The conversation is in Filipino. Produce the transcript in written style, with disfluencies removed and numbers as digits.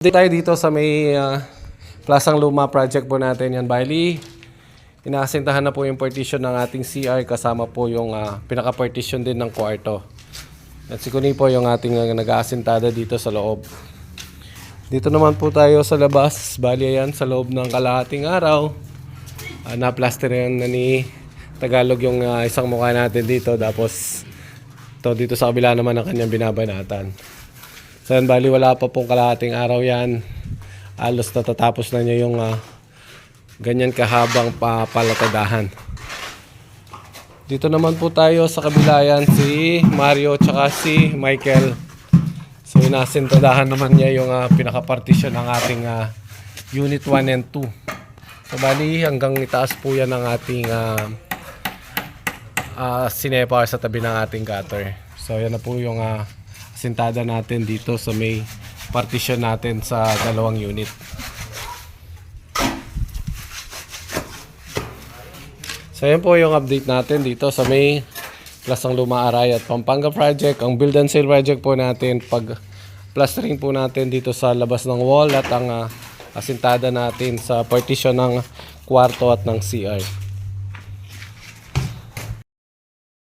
Tayo dito sa may Plasang Luma project po natin yan. Bali, inaasintahan na po yung partition ng ating CR kasama po yung pinaka-partition din ng kwarto. At si Kuni po yung ating nag-aasintada dito sa loob. Dito naman po tayo sa labas. Bali yan sa loob ng kalahating araw. Na-plaster yan na ni Tagalog yung isang mukha natin dito. Tapos dito sa kabila naman ang kanyang binabanatan. So yan, bali wala pa pong kalahating araw yan. Alos natatapos na niya yung ganyan kahabang palatadahan. Dito naman po tayo sa kabila yan, si Mario tsaka si Michael. So inasintadahan naman niya yung pinaka-partition ng ating unit 1 and 2. So bali hanggang itaas po yan ng ating sinepar sa tabi ng ating gutter. So yan na po yung sintada natin dito sa may partition natin sa dalawang unit. So yan po yung update natin dito sa may Plasang Luma Aray at Pampanga project. Ang build and sale project po natin, pag plastering po natin dito sa labas ng wall at ang asintada natin sa partition ng kwarto at ng CR.